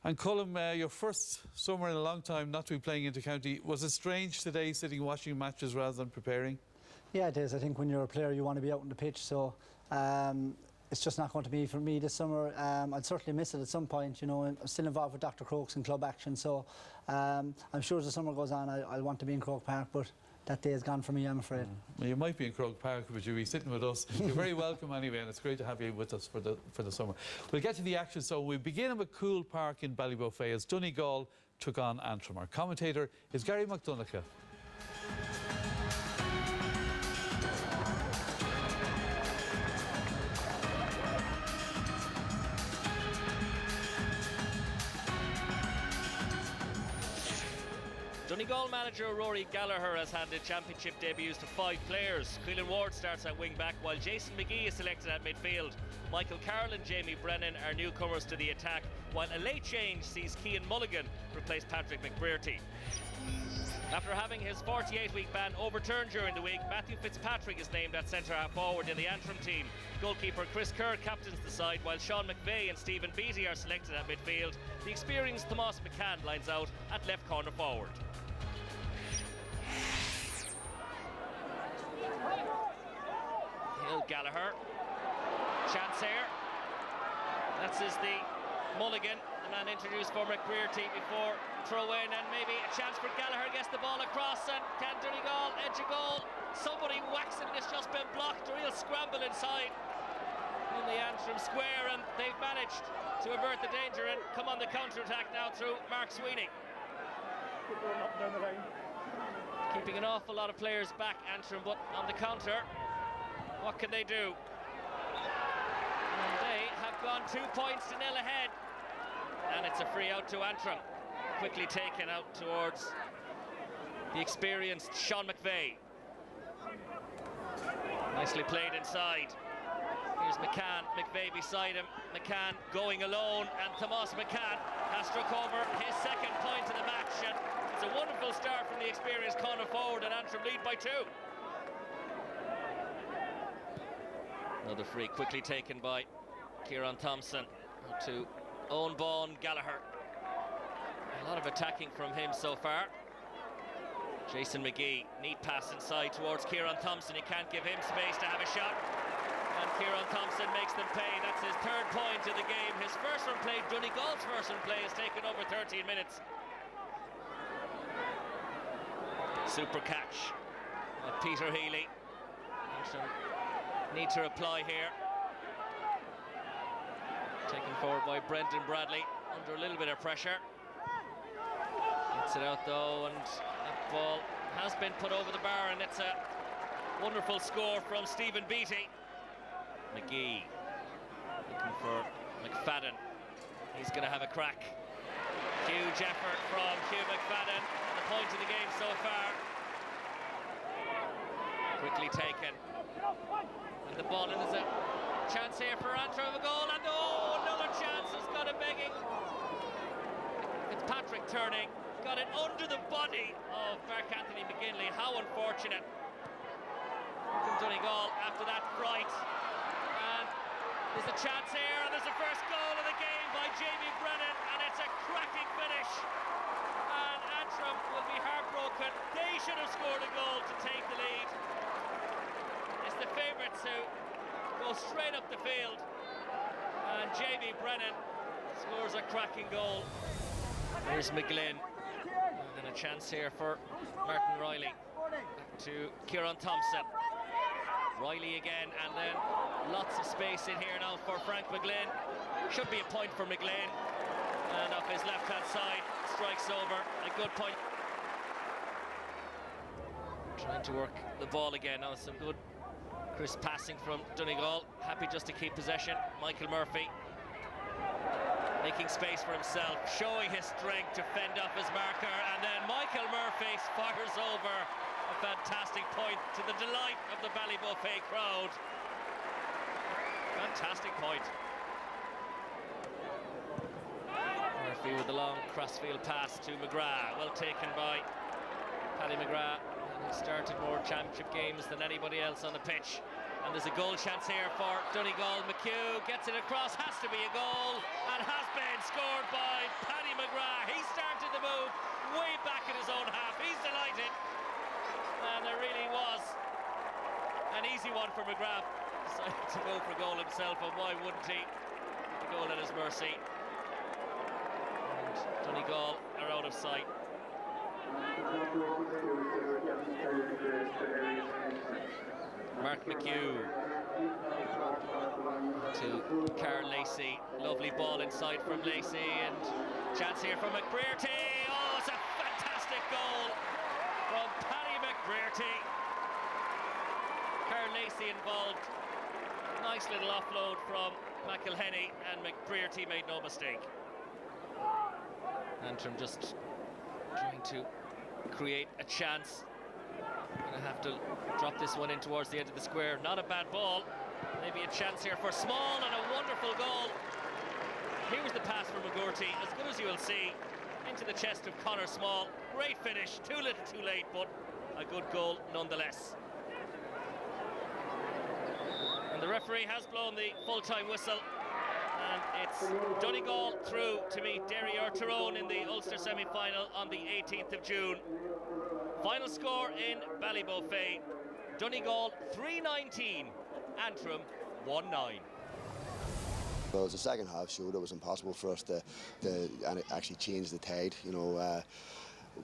And Colm, your first summer in a long time not to be playing inter-county. Was it strange today sitting watching matches rather than preparing? Yeah, it is. I think when you're a player you want to be out on the pitch, so it's just not going to be for me this summer. I'd certainly miss it at some point, you know. I'm still involved with Dr. Crokes and club action, so I'm sure as the summer goes on I'll want to be in Croke Park, but that day is gone for me, I'm afraid. Well, you might be in Croke Park, but you'll be sitting with us. You're very welcome anyway, and it's great to have you with us for the summer. We'll get to the action, so we begin with Cool Park in Ballyboffey as Donegal took on Antrim. Our commentator is Gary McDonagh. Donegal manager Rory Gallagher has handed championship debuts to 5 players. Quillan Ward starts at wing-back while Jason McGee is selected at midfield. Michael Carroll and Jamie Brennan are newcomers to the attack, while a late change sees Cian Mulligan replace Patrick McBrearty. After having his 48-week ban overturned during the week, Matthew Fitzpatrick is named at centre-half forward in the Antrim team. Goalkeeper Chris Kerr captains the side, while Sean McVeigh and Stephen Beattie are selected at midfield. The experienced Tomas McCann lines out at left corner forward. Hill Gallagher, chance here. That's the Mulligan, the man introduced for McBrearty before throw in, and maybe a chance for Gallagher. Gets the ball across, and can Donegal edge a goal? Somebody whacks it, and it's just been blocked. A real scramble inside in the Antrim square, and they've managed to avert the danger and come on the counter-attack now through Mark Sweeney. Keeping an awful lot of players back, Antrim, but on the counter, what can they do? And they have gone 2 points to nil ahead, and it's a free out to Antrim. Quickly taken out towards the experienced Sean McVeigh. Nicely played inside. Here's McCann, McVeigh beside him. McCann going alone, and Tomas McCann has struck over his second point of the match, and it's a wonderful start from the experienced corner forward, and Antrim lead by 2. Another free quickly taken by Kieran Thompson to Owen Bawn Gallagher. A lot of attacking from him so far. Jason McGee, neat pass inside towards Kieran Thompson. He can't give him space to have a shot, and Kieran Thompson makes them pay. That's his 3rd point of the game. His first run play, Donegal's first run play, has taken over 13 minutes. Super catch by Peter Healy. Need to reply here. Taken forward by Brendan Bradley under a little bit of pressure. Gets it out though, and that ball has been put over the bar, and it's a wonderful score from Stephen Beattie. McGee looking for McFadden. He's going to have a crack. Huge effort from Hugh McFadden, and the point of the game so far. Quickly taken. And the ball, and there's a chance here for Antrim of a goal, and oh, another chance has got it begging. It's Patrick turning, got it under the body of Mark Anthony McGinley. How unfortunate from Donegal after that fright. And there's a chance here, and there's the first goal of the game by Jamie Brennan, and it's a cracking finish. And Antrim will be heartbroken. They should have scored a goal to take the lead. It's the favourites who go straight up the field, and Jamie Brennan scores a cracking goal. Here's McGlynn, and a chance here for Martin Riley. Back to Kieran Thompson. Riley again, and then lots of space in here now for Frank McGlynn. Should be a point for McGlynn, and off his left-hand side, strikes over. A good point. Trying to work the ball again. Now some good crisp passing from Donegal. Happy just to keep possession. Michael Murphy making space for himself, showing his strength to fend off his marker, and then Michael Murphy fires over a fantastic point to the delight of the Ballyboffey crowd. Fantastic point. Murphy with the long crossfield pass to McGrath, well taken by Paddy McGrath. He started more championship games than anybody else on the pitch. And there's a goal chance here for Donegal. McHugh gets it across, has to be a goal, and has been scored by Paddy McGrath. He started the move way back in his own half. He's delighted. And there really was an easy one for McGrath. Decided to go for goal himself, and why wouldn't he? The goal at his mercy. And Donegal are out of sight. Mark McHugh to Carl Lacey. Lovely ball inside from Lacey, and chance here from McBrearty. Oh, it's a fantastic goal from Paddy McBrearty. Carl Lacey involved. Nice little offload from McElhenney, and McBrearty made no mistake. Antrim just trying to create a chance. Gonna have to drop this one in towards the edge of the square. Not a bad ball. Maybe a chance here for Small, and a wonderful goal. Here was the pass from McGurty, as good as you will see, into the chest of Conor Small. Great finish, too little too late, but a good goal nonetheless. And the referee has blown the full-time whistle, and it's Donegal through to meet Derry or Tyrone in the Ulster semi-final on the 18th of June. Final score in Ballybofey: Donegal 3-19, Antrim 1-9. Well, as the second half showed, it was impossible for us to actually change the tide. You know,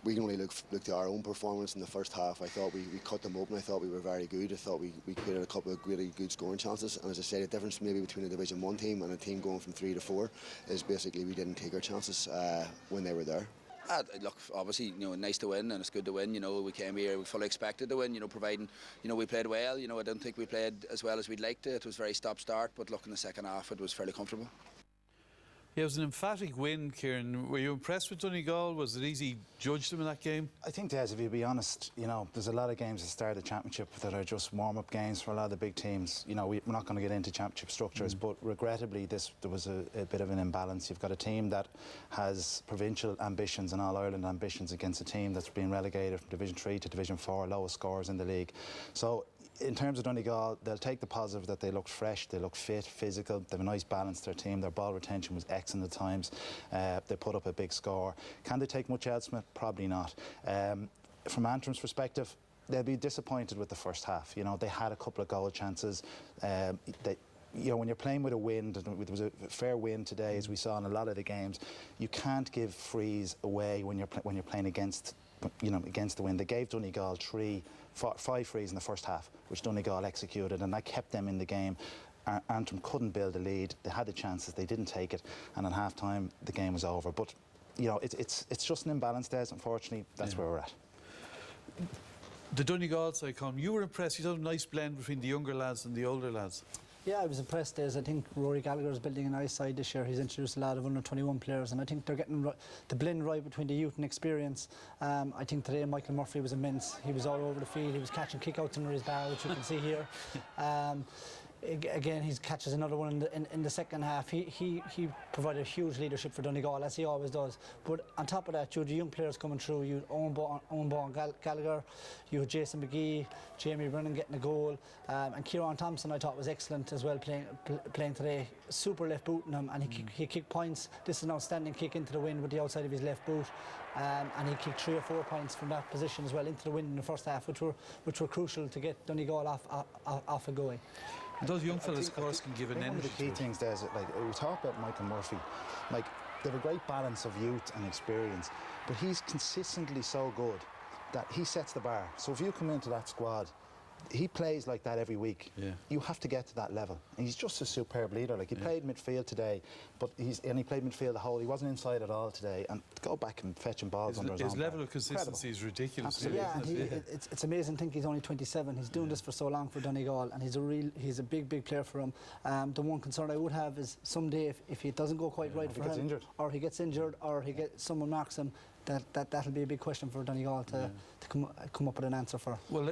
we can only look to our own performance in the first half. I thought we cut them open. I thought we were very good. I thought we created a couple of really good scoring chances. And as I said, the difference maybe between a Division 1 team and a team going from 3 to 4 is basically we didn't take our chances when they were there. Look, obviously, you know, nice to win, and it's good to win. You know, we came here, we fully expected to win. You know, providing, you know, we played well. You know, I don't think we played as well as we'd like to. It was very stop-start, but look, in the second half, it was fairly comfortable. Yeah, it was an emphatic win, Kieran. Were you impressed with Donegal? Was it easy to judge them in that game? I think, Des, if you be honest, you know, there's a lot of games at the start of the championship that are just warm-up games for a lot of the big teams. You know, we're not going to get into championship structures, but regrettably, there was a bit of an imbalance. You've got a team that has provincial ambitions and All-Ireland ambitions against a team that's been relegated from Division 3 to Division 4, lowest scores in the league. So, in terms of Donegal, they'll take the positive that they looked fresh, they looked fit, physical, they have a nice balance to their team, their ball retention was excellent at times, they put up a big score. Can they take much else from it? Probably not. From Antrim's perspective, they'll be disappointed with the first half. You know, they had a couple of goal chances. You know, when you're playing with a wind, and there was a fair wind today, as we saw in a lot of the games, you can't give frees away when you're playing against, you know, against the wind. They gave Donegal 5 frees in the first half, which Donegal executed, and that kept them in the game. Antrim couldn't build a lead. They had the chances, they didn't take it, and at half time the game was over. But you know, it's just an imbalance, Des. Unfortunately, that's where we're at. The Donegal side, Colm, you were impressed. You had a nice blend between the younger lads and the older lads. Yeah, I was impressed as I think Rory Gallagher is building a nice side this year. He's introduced a lot of under-21 players, and I think they're getting the blend right between the youth and experience. I think today Michael Murphy was immense. He was all over the field. He was catching kick-outs under his bar, which you can see here. Again, he catches another one in the second half. He provided huge leadership for Donegal, as he always does. But on top of that, you had the young players coming through. You had Owen Baugh Gallagher, you had Jason McGee, Jamie Brennan getting a goal, and Kieran Thompson I thought was excellent as well playing today. Super left booting him, and he kicked points. This is an outstanding kick into the wind with the outside of his left boot, and he kicked 3 or 4 points from that position as well into the wind in the first half, which were crucial to get Donegal off a going. Those young fellas, of course, can give an energy. One of the key things there is, like, we talk about Michael Murphy, like, they have a great balance of youth and experience, but he's consistently so good that he sets the bar. So if you come into that squad, he plays like that every week. Yeah. You have to get to that level. And he's just a superb leader. Like, he played midfield today, but he played midfield the whole. He wasn't inside at all today. And to go back and fetching balls under his level of consistency is ridiculous. Absolutely. Yeah, and it's amazing to think he's only 27. He's doing this for so long for Donegal, and he's a big player for him. The one concern I would have is someday if it doesn't go quite right for him, or he gets injured, or someone marks him, that'll be a big question for Donegal to come up with an answer for. Well,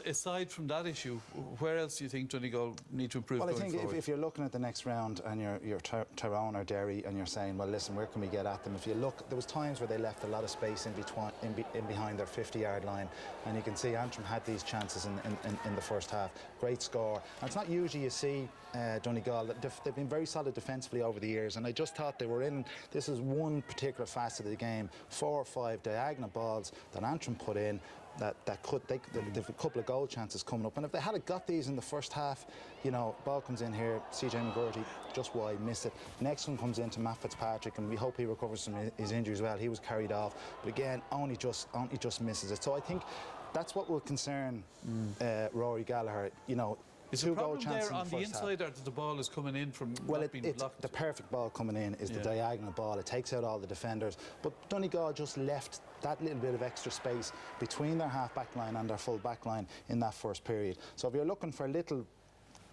aside from that issue, where else do you think Donegal need to improve Well, I going think forward? if you're looking at the next round and you're Tyrone or Derry and you're saying, well, listen, where can we get at them? If you look, there was times where they left a lot of space in behind their 50-yard line, and you can see Antrim had these chances in the first half. Great score. And it's not usually you see Donegal. They've been very solid defensively over the years, and I just thought they were in. This is one particular facet of the game. 4 or 5 diagonal balls that Antrim put in. They've a couple of goal chances coming up, and if they had got these in the first half, you know, ball comes in here, CJ McGurty just wide, missed it. Next one comes into Matt Fitzpatrick, and we hope he recovers from his injury as well. He was carried off, but again, only just misses it. So I think that's what will concern Rory Gallagher. You know, is the problem there on the inside, or that the ball is coming in from not being blocked? The perfect ball coming in is the diagonal ball. It takes out all the defenders. But Donegal just left that little bit of extra space between their half-back line and their full-back line in that first period. So if you're looking for a little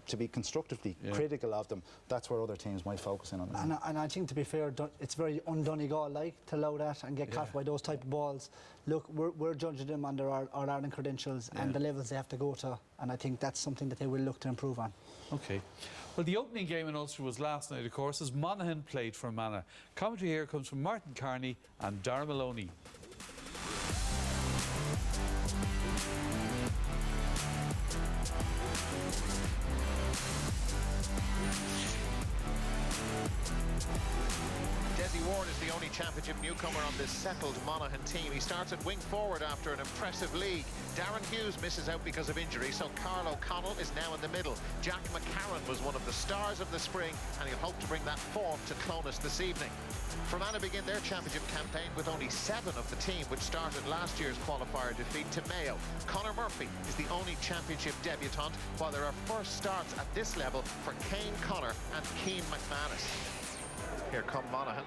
to be constructively critical of them, that's where other teams might focus in on them. And I think, to be fair, it's very un-Donegal-like to allow that and get caught by those type of balls. Look, we're judging them under our Ireland credentials and the levels they have to go to, and I think that's something that they will look to improve on. Okay. Well, the opening game in Ulster was last night, of course, as Monaghan played for Fermanagh. Commentary here comes from Martin Carney and Darragh Maloney. Ward is the only championship newcomer on this settled Monaghan team. He starts at wing forward after an impressive league. Darren Hughes misses out because of injury, so Carl O'Connell is now in the middle. Jack McCarron was one of the stars of the spring, and he'll hope to bring that form to Clonus this evening. Fermanagh begin their championship campaign with only 7 of the team, which started last year's qualifier defeat to Mayo. Conor Murphy is the only championship debutant, while there are first starts at this level for Kane Connor and Keane McManus. Here come Monaghan.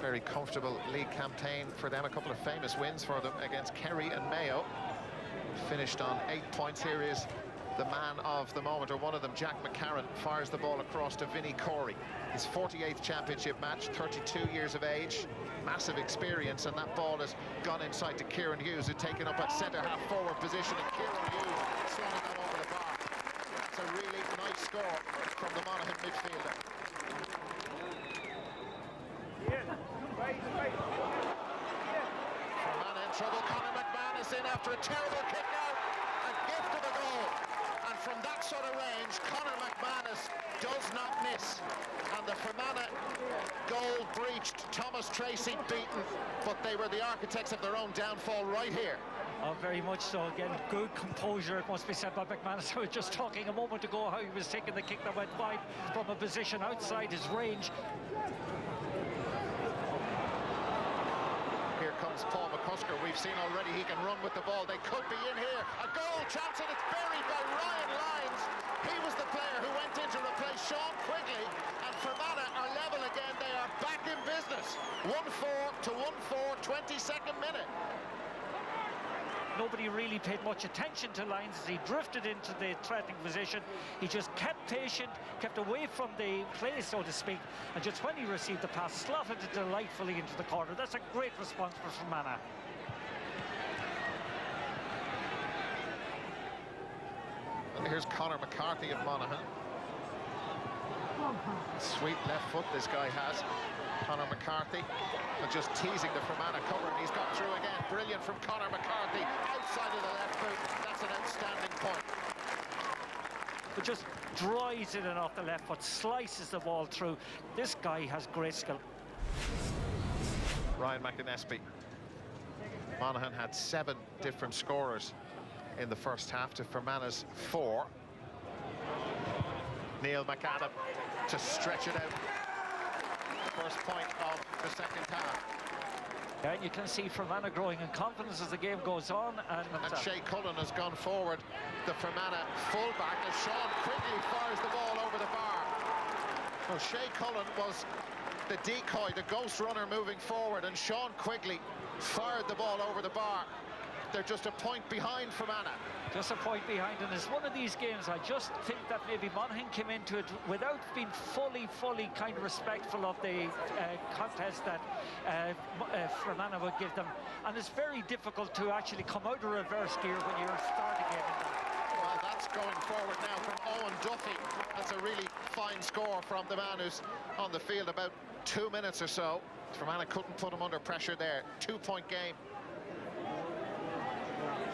Very comfortable league campaign for them. A couple of famous wins for them against Kerry and Mayo. Finished on 8 points. Here is the man of the moment, or one of them, Jack McCarron, fires the ball across to Vinnie Corey. His 48th championship match, 32 years of age, massive experience, and that ball has gone inside to Kieran Hughes, who's taken up at centre-half forward position, and Kieran Hughes swung it over the bar. That's a really nice score from the Monaghan midfielder. Fermanagh in trouble. Conor McManus in after a terrible kick out. A gift of a goal. And from that sort of range, Conor McManus does not miss. And the Fermanagh goal breached. Thomas Tracy beaten. But they were the architects of their own downfall right here. Oh, very much so. Again, good composure, it must be said by McManus. I was just talking a moment ago how he was taking the kick that went wide from a position outside his range. Here comes Paul McCusker. We've seen already he can run with the ball. They could be in here. A goal chance, and it's buried by Ryan Lyons. He was the player who went in to replace Sean Quigley. And Fermanagh are level again. They are back in business. 1-4 to 1-4, 22nd minute. Nobody really paid much attention to Lyons as he drifted into the threatening position. He just kept patient, kept away from the play, so to speak, and just when he received the pass, slotted it delightfully into the corner. That's a great response for Fermanagh. And here's Conor McCarthy of Monaghan. Sweet left foot this guy has. Conor McCarthy, and just teasing the Fermanagh cover, and he's got through again. Brilliant from Conor McCarthy, outside of the left foot. That's an outstanding point. But just drives it in off the left foot, slices the ball through. This guy has great skill. Ryan McInnesby. Monaghan had 7 different scorers in the first half to Fermanagh's 4. Neil McAdam to stretch it out. First point of the second half. Yeah, you can see Fermanagh growing in confidence as the game goes on. And Shea Cullen has gone forward, the Fermanagh fullback, as Sean Quigley fires the ball over the bar. So Shea Cullen was the decoy, the ghost runner moving forward, and Sean Quigley fired the ball over the bar. They're just a point behind Fermanagh. Just a point behind, and it's one of these games I just think that maybe Monaghan came into it without being fully kind of respectful of the contest that Fermanagh would give them, and it's very difficult to actually come out of reverse gear when you're starting it. Well, that's going forward now from Owen Duffy. That's a really fine score from the man who's on the field about 2 minutes or so. Fermanagh couldn't put him under pressure there. 2-point game.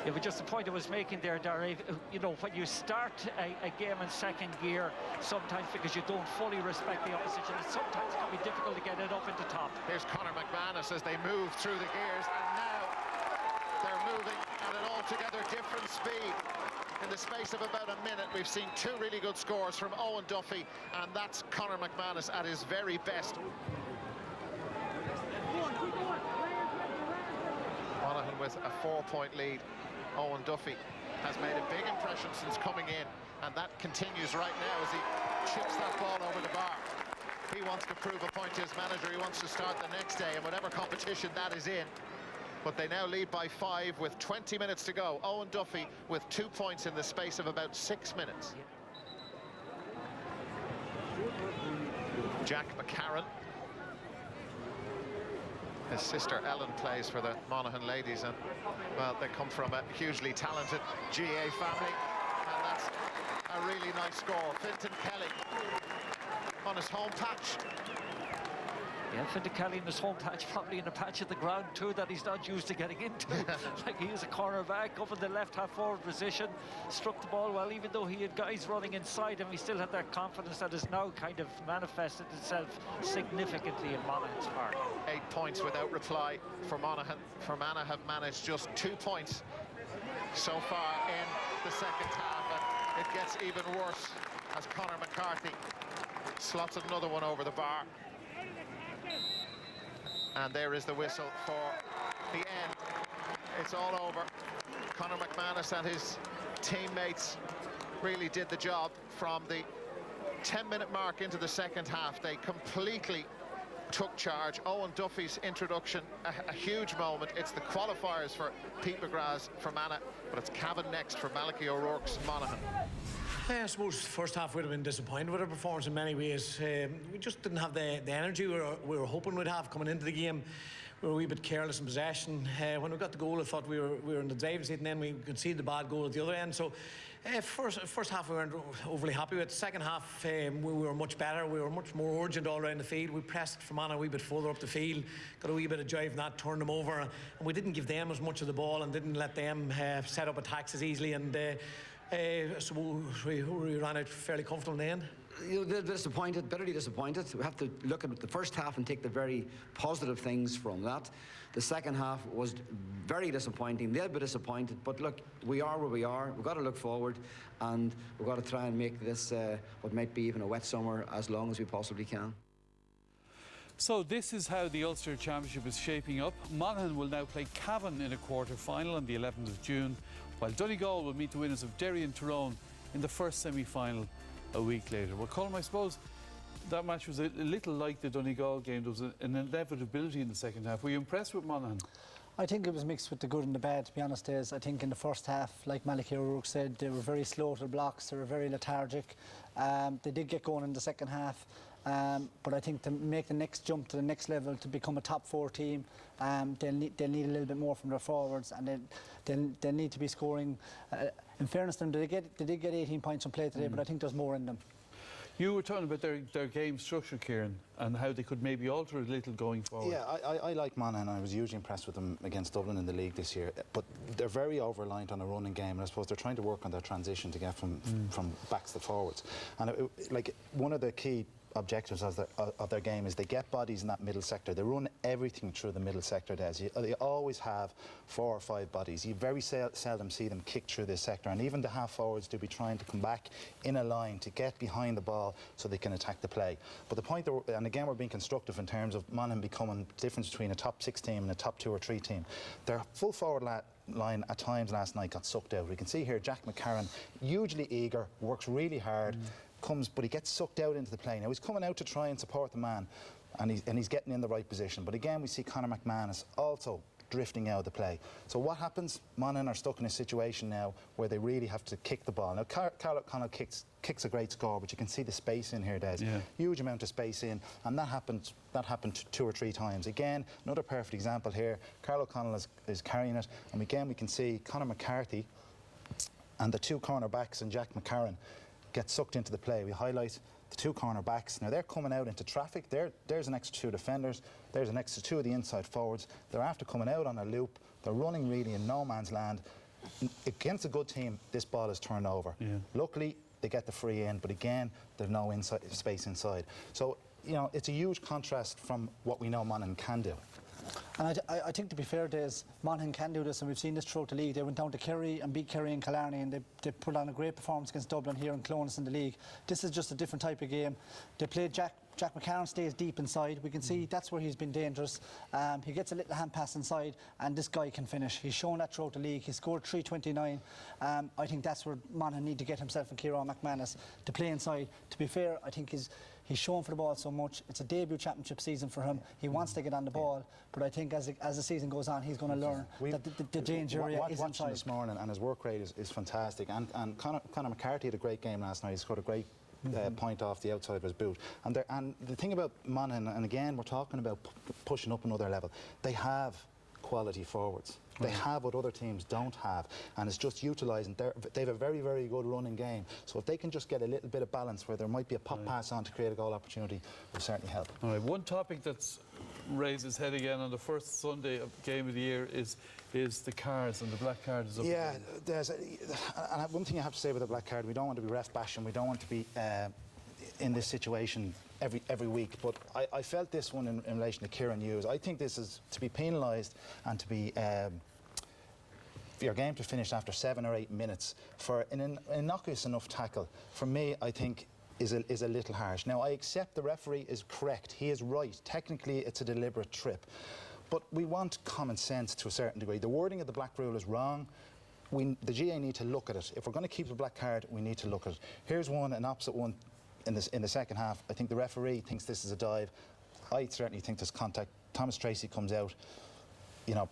Yeah, but just the point I was making there, Darry, you know, when you start a game in second gear, sometimes because you don't fully respect the opposition, it sometimes can be difficult to get it up into top. Here's Conor McManus as they move through the gears, and now they're moving at an altogether different speed. In the space of about a minute, we've seen 2 really good scores from Owen Duffy, and that's Conor McManus at his very best. Monaghan with a 4-point lead. Owen Duffy has made a big impression since coming in, and that continues right now as he chips that ball over the bar. He wants to prove a point to his manager. He wants to start the next day in whatever competition that is in. But they now lead by 5 with 20 minutes to go. Owen Duffy with 2 points in the space of about 6 minutes. Jack McCarran. His sister Ellen plays for the Monaghan ladies, and well, they come from a hugely talented GA family, and that's a really nice score. Fintan Kelly on his home patch. Yeah, Fintan Kelly in his home patch, probably in a patch of the ground too that he's not used to getting into. Like, he is a cornerback up in the left half forward position, struck the ball well, even though he had guys running inside him. He still had that confidence that has now kind of manifested itself significantly in Monaghan's part. 8 points without reply for Monaghan. Fermanagh have managed just 2 points so far in the second half, and it gets even worse as Conor McCarthy slots another one over the bar. And there is the whistle for the end. It's all over. Conor McManus and his teammates really did the job. From the 10-minute mark into the second half, they completely took charge. Owen Duffy's introduction, a huge moment. It's the qualifiers for Pete McGrath's Fermanagh, but it's Cavan next for Malachy O'Rourke's Monaghan. I suppose first half would have been disappointed with our performance in many ways. We just didn't have the energy we were hoping we'd have coming into the game. We were a wee bit careless in possession. When we got the goal, I thought we were in the driver's seat, and then we conceded the bad goal at the other end. So first half we weren't overly happy with. Second half we were much better. We were much more urgent all around the field. We pressed Fermanagh a wee bit further up the field, got a wee bit of drive in that, turned them over, and we didn't give them as much of the ball and didn't let them set up attacks as easily. And so we ran out fairly comfortable in the end. You know, disappointed, bitterly disappointed. We have to look at the first half and take the very positive things from that. The second half was very disappointing, a little bit disappointed, but look, we are where we are. We've got to look forward, and we've got to try and make this what might be even a wet summer as long as we possibly can. So this is how the Ulster Championship is shaping up. Monaghan will now play Cavan in a quarter-final on the 11th of June, while Donegal will meet the winners of Derry and Tyrone in the first semi-final a week later. Well, Colm, I suppose that match was a little like the Donegal game. There was an inevitability in the second half. Were you impressed with Monaghan? I think it was mixed with the good and the bad, to be honest. I think in the first half, like Malachy O'Rourke said, they were very slow to the blocks, they were very lethargic. They did get going in the second half, but I think to make the next jump to the next level, to become a top 4 team, they'll need a little bit more from their forwards, and they'll need to be scoring. In fairness to them, they did get 18 points on play today, but I think there's more in them. You were talking about their game structure, Kieran, and how they could maybe alter it a little going forward. Yeah, I like Monaghan. I was hugely impressed with them against Dublin in the league this year. But they're very over-reliant on a running game, and I suppose they're trying to work on their transition to get from backs to forwards. And like one of the key objectives of their game is they get bodies in that middle sector. They run everything through the middle sector. They always have 4 or 5 bodies. You very seldom see them kick through this sector, and even the half forwards do be trying to come back in a line to get behind the ball so they can attack the play. But the point, and again we're being constructive in terms of Monaghan becoming the difference between a top 6 team and a top 2 or 3 team. Their full forward line at times last night got sucked out. We can see here Jack McCarran, hugely eager, works really hard, but he gets sucked out into the play. Now he's coming out to try and support the man, and he's getting in the right position. But again, we see Conor McManus also drifting out of the play. So what happens? Monaghan are stuck in a situation now where they really have to kick the ball. Now, Carl O'Connell kicks a great score, but you can see the space in here, Des. Yeah. Huge amount of space in, and that happened 2 or 3 times. Again, another perfect example here. Carl O'Connell is carrying it, and again we can see Conor McCarthy and the 2 cornerbacks and Jack McCarran get sucked into the play. We highlight the 2 cornerbacks. Now they're coming out into traffic. There's an extra 2 defenders. There's an extra 2 of the inside forwards. They're after coming out on a loop. They're running really in no man's land. Against a good team, this ball is turned over. Yeah. Luckily, they get the free in, but again, there's no space inside. So, you know, it's a huge contrast from what we know Monaghan can do. And I think, to be fair, Des, Monaghan can do this, and we've seen this throughout the league. They went down to Kerry and beat Kerry and Killarney, and they put on a great performance against Dublin here in Clones in the league. This is just a different type of game. They played Jack McCarran stays deep inside. We can see that's where he's been dangerous. He gets a little hand pass inside, and this guy can finish. He's shown that throughout the league. He scored 329. I think that's where Monaghan need to get himself and Kieran McManus to play inside. To be fair, I think he's shown for the ball so much. It's a debut championship season for him. He wants to get on the ball, but I think as the season goes on, he's going to learn that the danger area is inside. This morning, and his work rate is fantastic. And Conor McCarthy had a great game last night. He scored a great point off the outside of his boot. And the thing about Monaghan, and again, we're talking about pushing up another level, they have quality forwards. They have what other teams don't have, and it's just utilising. They have a very, very good running game. So if they can just get a little bit of balance where there might be a pop pass on to create a goal opportunity, will certainly help. All right, one topic that's raised its head again on the first Sunday game of the year is the cards, and the black card is up. Yeah, and one thing I have to say about the black card, we don't want to be ref bashing, we don't want to be in this situation every week, but I felt this one in relation to Kieran Hughes. I think this is to be penalised and to be for your game to finish after 7 or 8 minutes for an innocuous enough tackle, for me, I think is a little harsh. Now, I accept the referee is correct. He is right. Technically, it's a deliberate trip. But we want common sense to a certain degree. The wording of the black rule is wrong. The GA need to look at it. If we're going to keep the black card, we need to look at it. Here's an opposite one in the second half. I think the referee thinks this is a dive. I certainly think there's contact. Thomas Tracy comes out, you know,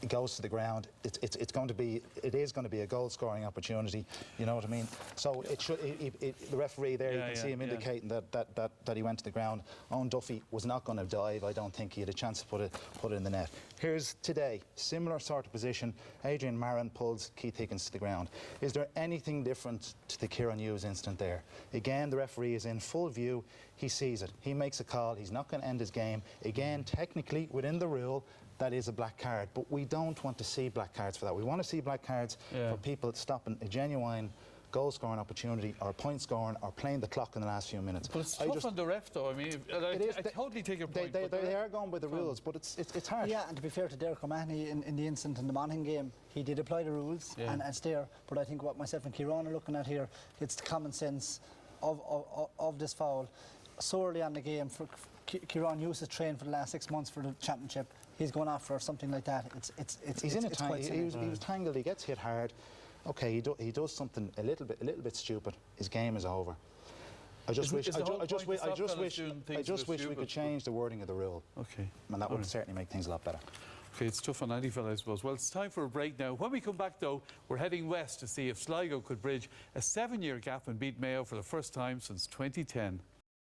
it goes to the ground. It is going to be a goal scoring opportunity. You know what I mean? So the referee there, you can see him indicating that he went to the ground. Owen Duffy was not going to dive. I don't think he had a chance to put it in the net. Here's today, similar sort of position. Adrian Marin pulls Keith Higgins to the ground. Is there anything different to the Kieran Hughes incident there? Again, the referee is in full view. He sees it. He makes a call. He's not going to end his game. Again, technically, within the rule, that is a black card, but we don't want to see black cards for that. We want to see black cards for people stopping a genuine goal-scoring opportunity or point-scoring or playing the clock in the last few minutes. But it's tough on the ref, though. I mean, I totally take your point. They are going by the rules, but it's hard. Yeah, and to be fair to Derek O'Mahony, in the incident in the Monaghan game, he did apply the rules and steer. But I think what myself and Kieran are looking at here, it's the common sense of this foul. So early on the game, Kieran Hughes has trained for the last 6 months for the championship. He's going after something like that. He's in a tangle. He was tangled. He gets hit hard. Okay, he does something a little bit stupid. His game is over. I just wish we could change the wording of the rule. Okay, and that would certainly make things a lot better. Okay, it's tough on any fella, I suppose. Well, it's time for a break now. When we come back, though, we're heading west to see if Sligo could bridge a 7-year gap and beat Mayo for the first time since 2010.